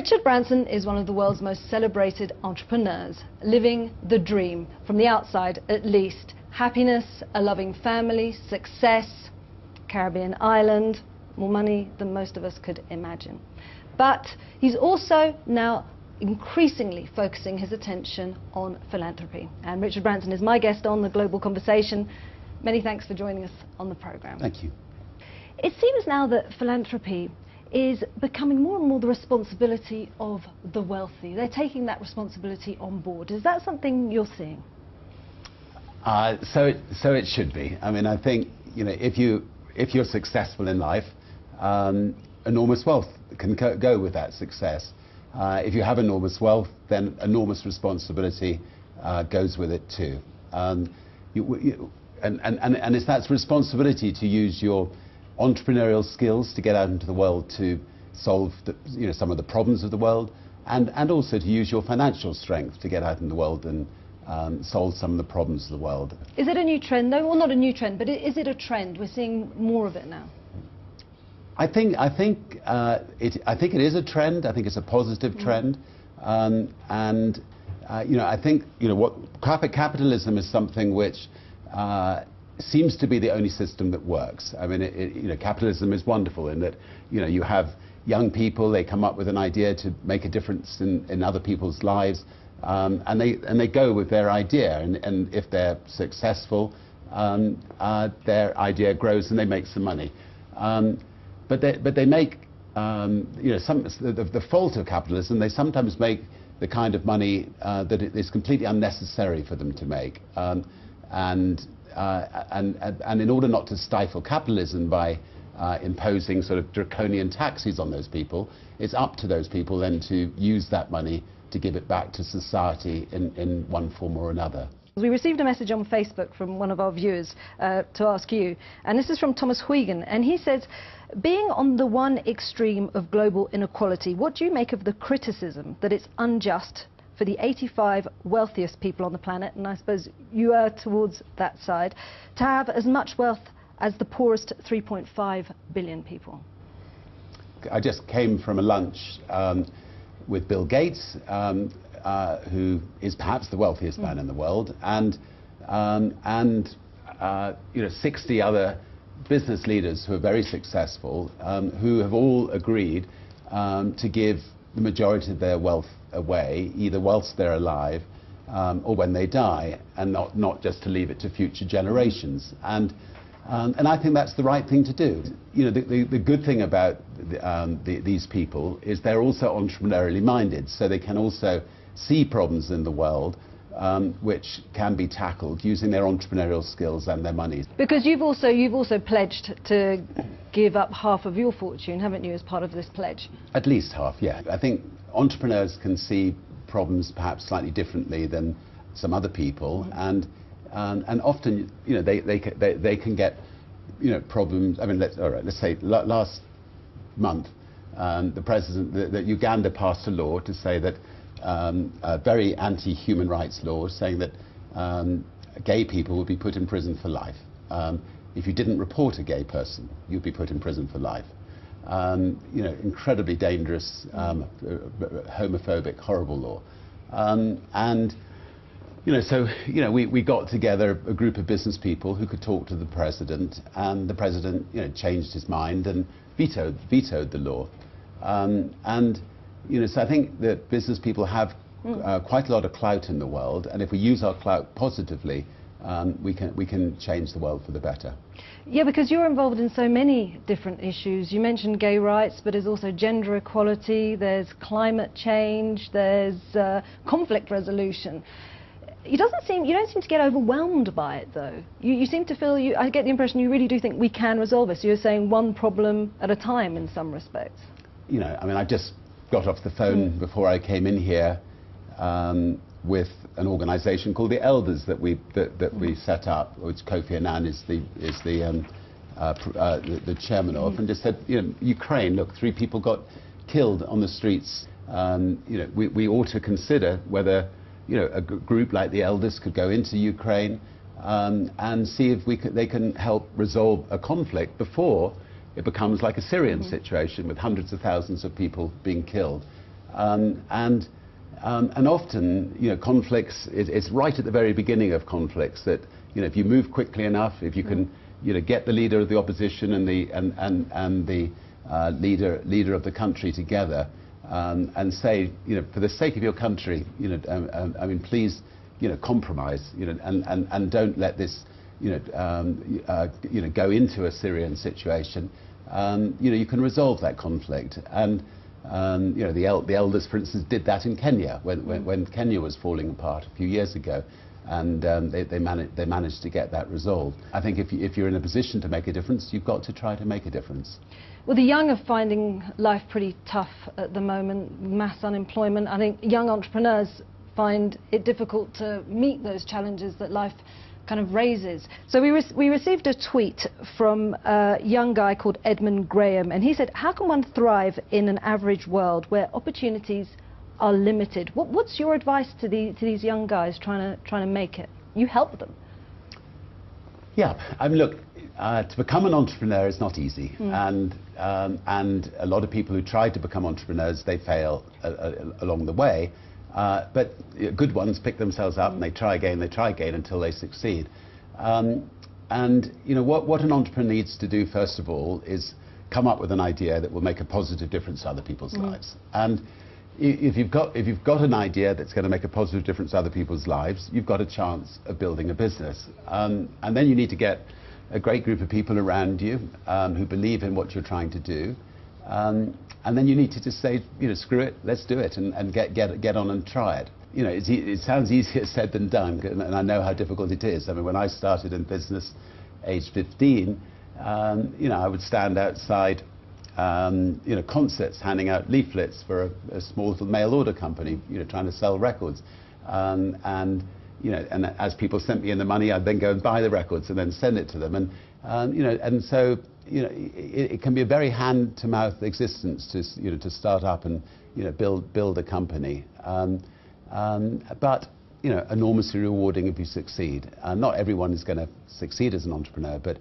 Richard Branson is one of the world's most celebrated entrepreneurs, living the dream, from the outside at least. Happiness, a loving family, success, Caribbean island, more money than most of us could imagine. But he's also now increasingly focusing his attention on philanthropy. And Richard Branson is my guest on The Global Conversation. Many thanks for joining us on the programme. Thank you. It seems now that philanthropy is becoming more and more the responsibility of the wealthy. They're taking that responsibility on board. Is that something you're seeing? So it should be. I mean, I think, you know, if you're successful in life, enormous wealth can go with that success. If you have enormous wealth, then enormous responsibility goes with it too. And it's that responsibility to use your entrepreneurial skills to get out into the world to solve some of the problems of the world, and also to use your financial strength to get out in the world and solve some of the problems of the world. Is it a new trend though? Well, not a new trend, but is it a trend? We're seeing more of it now. I think it is a trend. I think it's a positive trend, I think capitalism is something which seems to be the only system that works. I mean, capitalism is wonderful in that you have young people, they come up with an idea to make a difference in other people's lives, and they go with their idea, and if they're successful, their idea grows and they make some money. But they make the fault of capitalism. They sometimes make the kind of money that is completely unnecessary for them to make, and in order not to stifle capitalism by imposing sort of draconian taxes on those people, it's up to those people then to use that money to give it back to society in one form or another. We received a message on Facebook from one of our viewers to ask you, and this is from Thomas Huygen, and he says, being on the one extreme of global inequality, what do you make of the criticism that it's unjust for the 85 wealthiest people on the planet, and I suppose you are towards that side, to have as much wealth as the poorest 3.5 billion people? I just came from a lunch with Bill Gates, who is perhaps the wealthiest man in the world, and 60 other business leaders who are very successful, who have all agreed to give the majority of their wealth away, either whilst they're alive or when they die, and not just to leave it to future generations. And I think that's the right thing to do. The good thing about these people is they're also entrepreneurially minded, so they can also see problems in the world which can be tackled using their entrepreneurial skills and their money. Because you've also pledged to give up half of your fortune, haven't you, as part of this pledge? At least half, yeah. I think entrepreneurs can see problems perhaps slightly differently than some other people, and often they can get problems. I mean, let's say last month the Uganda passed a law to say that a very anti-human rights law saying that gay people would be put in prison for life. If you didn't report a gay person, you'd be put in prison for life. Incredibly dangerous, homophobic, horrible law. We got together a group of business people who could talk to the president, and the president changed his mind and vetoed the law. So I think that business people have quite a lot of clout in the world, and if we use our clout positively, we can change the world for the better. Yeah, because you're involved in so many different issues. You mentioned gay rights, but there's also gender equality, there's climate change, there's conflict resolution. You don't seem to get overwhelmed by it, though. You seem to feel, I get the impression you really do think we can resolve it. So you're saying one problem at a time in some respects. I mean, I just got off the phone before I came in here with an organisation called the Elders that we set up, which Kofi Annan is the chairman of, and just said, Ukraine, look, 3 people got killed on the streets. We ought to consider whether a group like the Elders could go into Ukraine and see if they can help resolve a conflict before it becomes like a Syrian situation with hundreds of thousands of people being killed. And often, you know, conflicts, it's right at the very beginning of conflicts that, you know, if you move quickly enough, if you can, you know, get the leader of the opposition and the leader of the country together, and say, you know, for the sake of your country, you know, I mean, please, you know, compromise, you know, and don't let this, you know, go into a Syrian situation. You know, you can resolve that conflict. And you know, the elders, for instance, did that in Kenya when Kenya was falling apart a few years ago, and they managed to get that resolved. I think if you're in a position to make a difference, you've got to try to make a difference. Well, the young are finding life pretty tough at the moment, mass unemployment. I think young entrepreneurs find it difficult to meet those challenges that life kind of raises. So we received a tweet from a young guy called Edmund Graham, and he said, how can one thrive in an average world where opportunities are limited? What's your advice to these young guys trying to make it? You help them. Yeah, I mean, look, to become an entrepreneur is not easy, and a lot of people who try to become entrepreneurs, they fail along the way. But good ones pick themselves up and they try again until they succeed. And you know, what an entrepreneur needs to do first of all is come up with an idea that will make a positive difference to other people's lives. And if you've got an idea that's going to make a positive difference to other people's lives, you've got a chance of building a business. And then you need to get a great group of people around you who believe in what you're trying to do. And then you need to just say, you know, screw it, let's do it, and get on and try it. You know, it sounds easier said than done, and I know how difficult it is. I mean, when I started in business, age 15, you know, I would stand outside, you know, concerts, handing out leaflets for a small little mail order company, you know, trying to sell records, and you know, and as people sent me in the money, I'd then go and buy the records and then send it to them, and you know, and so. You know, it can be a very hand-to-mouth existence to start up and, you know, build a company. But, you know, enormously rewarding if you succeed. Not everyone is going to succeed as an entrepreneur, but,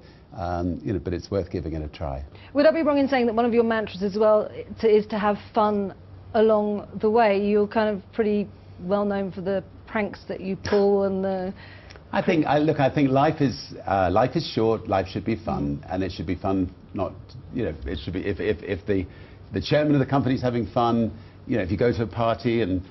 you know, but it's worth giving it a try. Would I be wrong in saying that one of your mantras as well is to have fun along the way? You're kind of pretty well known for the pranks that you pull and the... I think life is short. Life should be fun, and it should be fun. Not, you know, it should be if the chairman of the company is having fun. You know, if you go to a party and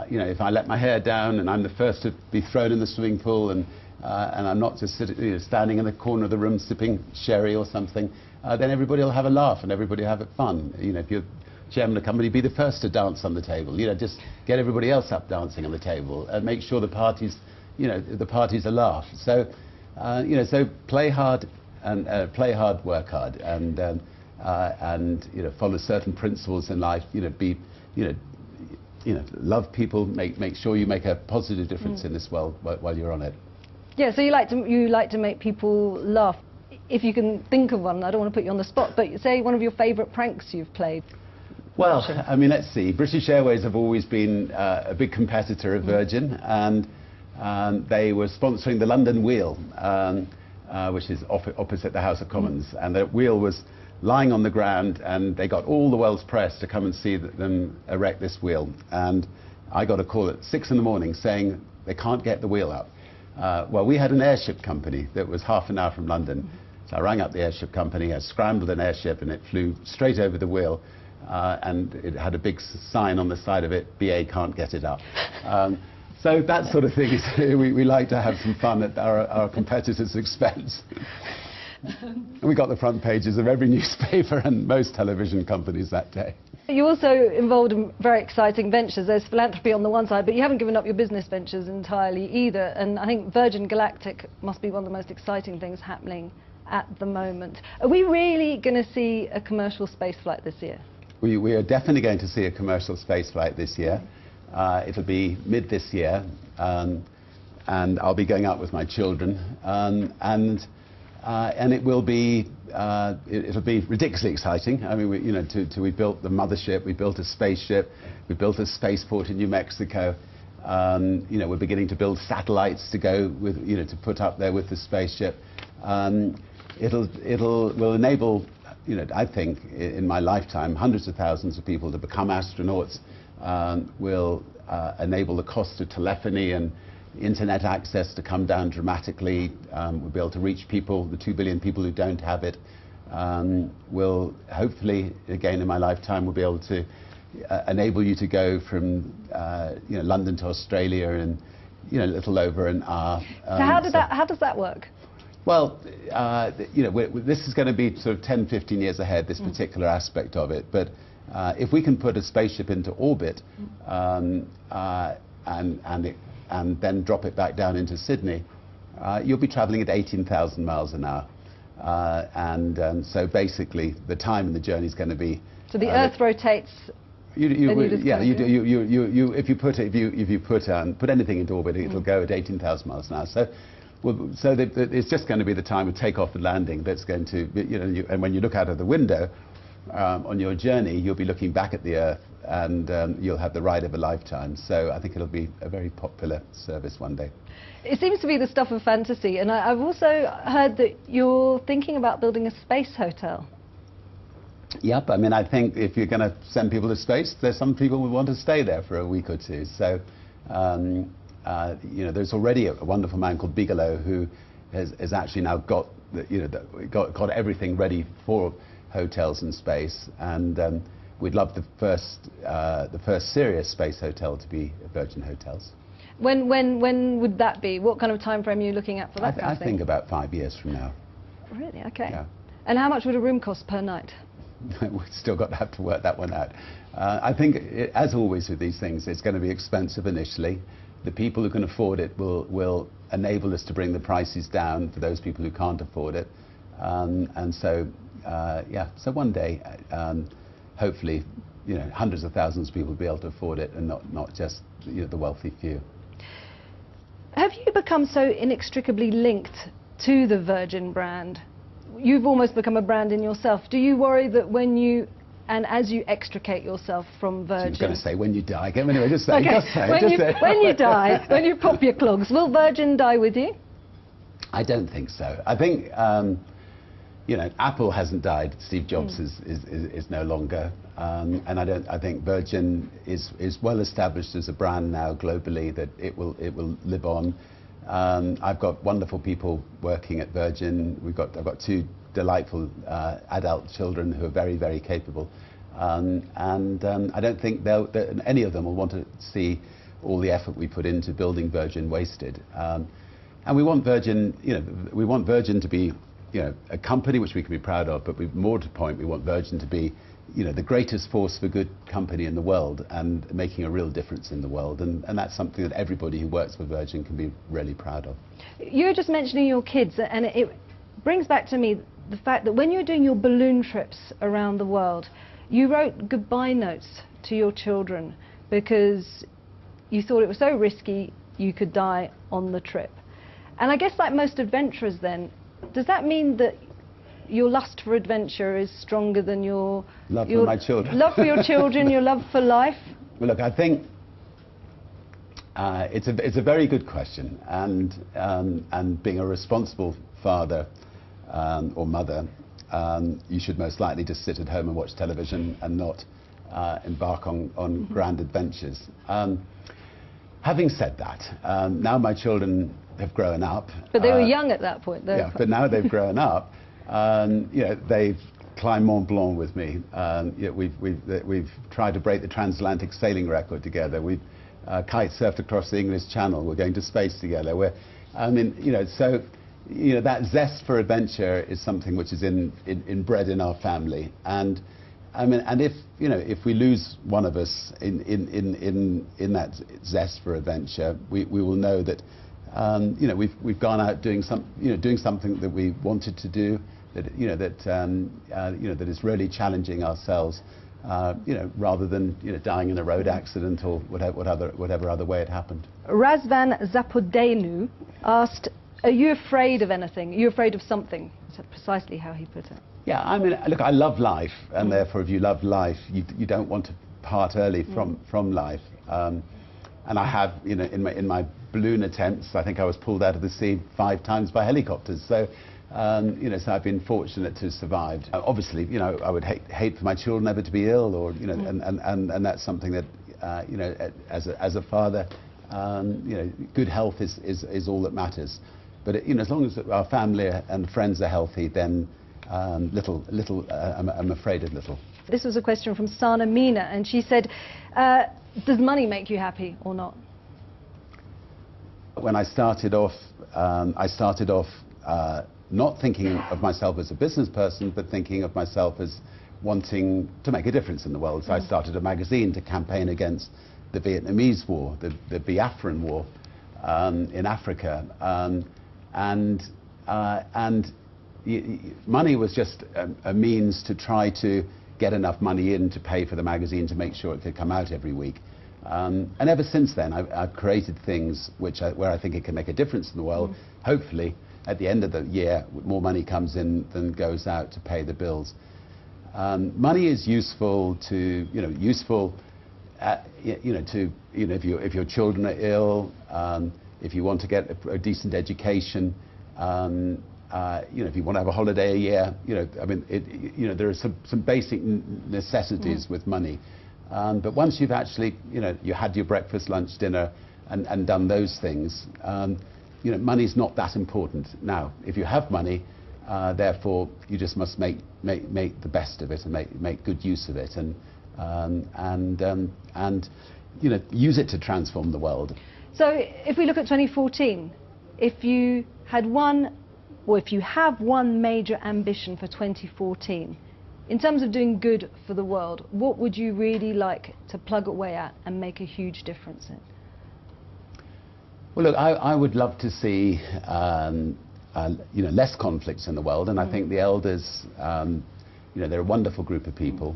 you know, if I let my hair down and I'm the first to be thrown in the swimming pool and I'm not just standing in the corner of the room sipping sherry or something, then everybody will have a laugh and everybody will have it fun. You know, if you're chairman of the company, be the first to dance on the table. You know, just get everybody else up dancing on the table and make sure the party's, you know, the party's a laugh. So, you know, so play hard and work hard, and you know, follow certain principles in life. You know, you know, love people. Make sure you make a positive difference in this world while you're on it. Yeah. So you like to make people laugh. If you can think of one, I don't want to put you on the spot, but say one of your favourite pranks you've played. Well, I mean, let's see. British Airways have always been a big competitor of Virgin, and they were sponsoring the London Wheel, which is opposite the House of Commons, and the wheel was lying on the ground, and they got all the world's press to come and see them erect this wheel. And I got a call at 6 in the morning saying they can't get the wheel up. Well, we had an airship company that was half an hour from London, so I rang up the airship company, I scrambled an airship, and it flew straight over the wheel, and it had a big sign on the side of it, BA can't get it up. So that sort of thing, is, we like to have some fun at our competitors' expense. We got the front pages of every newspaper and most television companies that day. You're also involved in very exciting ventures. There's philanthropy on the one side, but you haven't given up your business ventures entirely either. And I think Virgin Galactic must be one of the most exciting things happening at the moment. Are we really going to see a commercial space flight this year? We are definitely going to see a commercial space flight this year. It'll be mid this year, and I'll be going out with my children, and it will be it'll be ridiculously exciting. I mean, we built the mothership, we built a spaceship, we built a spaceport in New Mexico. You know, we're beginning to build satellites to go with, you know, to put up there with the spaceship. Will enable, you know, I think in my lifetime, hundreds of thousands of people to become astronauts, will enable the cost of telephony and internet access to come down dramatically. We'll be able to reach people, the 2 billion people who don't have it. Will hopefully, again in my lifetime, will be able to enable you to go from London to Australia in a little over an hour. So how does that work? Well, this is going to be sort of 10, 15 years ahead, this particular aspect of it. But if we can put a spaceship into orbit and then drop it back down into Sydney, you'll be traveling at 18,000 miles an hour. So basically, the time in the journey is going to be. So the Earth rotates. If you put anything into orbit, it'll go at 18,000 miles an hour. So it's just going to be the time of takeoff and landing that's going to be, and when you look out of the window on your journey, you'll be looking back at the Earth, and you'll have the ride of a lifetime. So I think it'll be a very popular service one day. It seems to be the stuff of fantasy, and I've also heard that you're thinking about building a space hotel. Yep, I mean, I think if you're going to send people to space, there's some people who want to stay there for a week or two. So, there's already a wonderful man called Bigelow who has actually now got everything ready for hotels in space, and we'd love the first serious space hotel to be Virgin Hotels. When would that be? What kind of time frame are you looking at for that kind of thing? I think about 5 years from now. Really? Okay. Yeah. And how much would a room cost per night? We've still got to have to work that one out. I think, as always with these things, it's going to be expensive initially. The people who can afford it will enable us to bring the prices down for those people who can't afford it. So one day, hopefully, hundreds of thousands of people will be able to afford it, and not just the wealthy few. Have you become so inextricably linked to the Virgin brand? You've almost become a brand in yourself. Do you worry that as you extricate yourself from Virgin... So you're going to say when you die. Anyway, just say. Okay. Just say. When you die, when you pop your clogs, will Virgin die with you? I don't think so. I think, Apple hasn't died. Steve Jobs is no longer. And I think Virgin is well established as a brand now globally, that it will live on. I've got wonderful people working at Virgin. I've got two delightful adult children who are very, very capable. I don't think any of them will want to see all the effort we put into building Virgin wasted. And we want Virgin, to be, a company which we can be proud of, but more to the point, we want Virgin to be, the greatest force for good company in the world and making a real difference in the world. And that's something that everybody who works for Virgin can be really proud of. You were just mentioning your kids, and it brings back to me the fact that when you were doing your balloon trips around the world, you wrote goodbye notes to your children because you thought it was so risky you could die on the trip. And I guess, like most adventurers then, does that mean that your lust for adventure is stronger than your love for my children? Love for your children, your love for life? Well, look, I think it's a very good question, and being a responsible father or mother, you should most likely just sit at home and watch television and not embark on grand adventures. Having said that, now my children have grown up. But they were young at that point. Yeah, but now they've grown up. They've climbed Mont Blanc with me. We've tried to break the transatlantic sailing record together. We've kite surfed across the English Channel. We're going to space together. That zest for adventure is something which is inbred in our family. And if we lose one of us in that zest for adventure, we will know that we've gone out doing something that we wanted to do, that is really challenging ourselves, rather than dying in a road accident or whatever other way it happened. Razvan Zapodenu asked, are you afraid of anything? Are you afraid of something? That's precisely how he put it. Yeah, I mean, look, I love life, and therefore if you love life, you don't want to part early from life. And I have, in my balloon attempts, I think I was pulled out of the sea 5 times by helicopters. So, so I've been fortunate to have survived. Obviously, I would hate for my children ever to be ill, or and that's something that you know, as a father, you know, good health is all that matters. But you know, as long as our family and friends are healthy, then I'm afraid of little. This was a question from Sana Mina, and she said, does money make you happy or not? When I started off, not thinking of myself as a business person, but thinking of myself as wanting to make a difference in the world. So I started a magazine to campaign against the Vietnamese War, the Biafran War in Africa, money was just a means to try to get enough money in to pay for the magazine to make sure it could come out every week. And ever since then, I've created things where I think it can make a difference in the world. Hopefully, at the end of the year, more money comes in than goes out to pay the bills. Money is useful to, if your children are ill, if you want to get a decent education, if you want to have a holiday a year, I mean, there are some basic necessities with money. But once you've actually, you had your breakfast, lunch, dinner, and done those things, money's not that important. Now, if you have money, therefore, you just must make the best of it and make good use of it, and use it to transform the world. So, if we look at 2014, if you had if you have one major ambition for 2014, in terms of doing good for the world, what would you really like to plug away at and make a huge difference in? Well, look, I would love to see less conflicts in the world, and I think the elders, they're a wonderful group of people.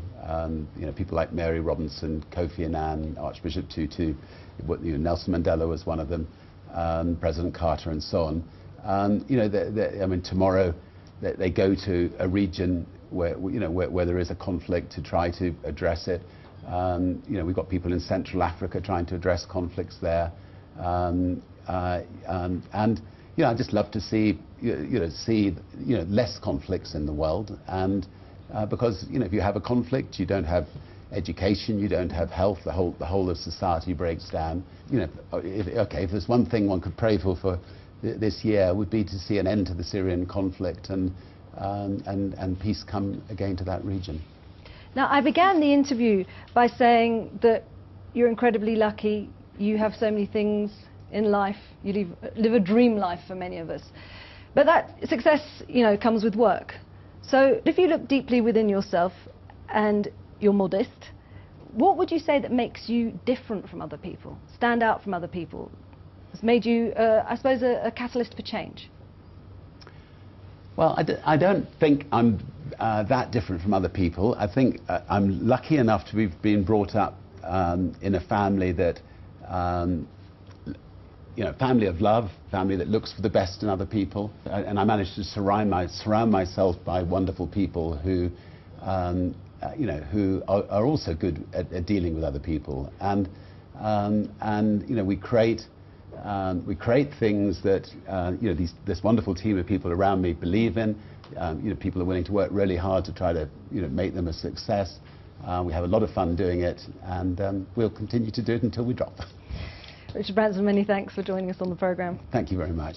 People like Mary Robinson, Kofi Annan, Archbishop Tutu, Nelson Mandela was one of them, President Carter, and so on. I mean, tomorrow they go to a region where there is a conflict to try to address it. We've got people in Central Africa trying to address conflicts there. I'd just love to see less conflicts in the world, and because if you have a conflict, you don't have education, you don't have health, the whole of society breaks down. If there's one thing one could pray for this year, would be to see an end to the Syrian conflict and peace come again to that region. Now, I began the interview by saying that you're incredibly lucky. You have so many things in life. You live a dream life for many of us. But that success, comes with work. So if you look deeply within yourself and you're modest, what would you say that makes you different from other people, stand out from other people, has made you, I suppose, a catalyst for change? Well, I don't think I'm that different from other people. I think I'm lucky enough to have been brought up in a family that, family of love, family that looks for the best in other people. And I managed to surround myself by wonderful people who, who are also good at dealing with other people. And we create things that this wonderful team of people around me believe in. People are willing to work really hard to try to make them a success. We have a lot of fun doing it, and we'll continue to do it until we drop. Richard Branson, many thanks for joining us on the programme. Thank you very much.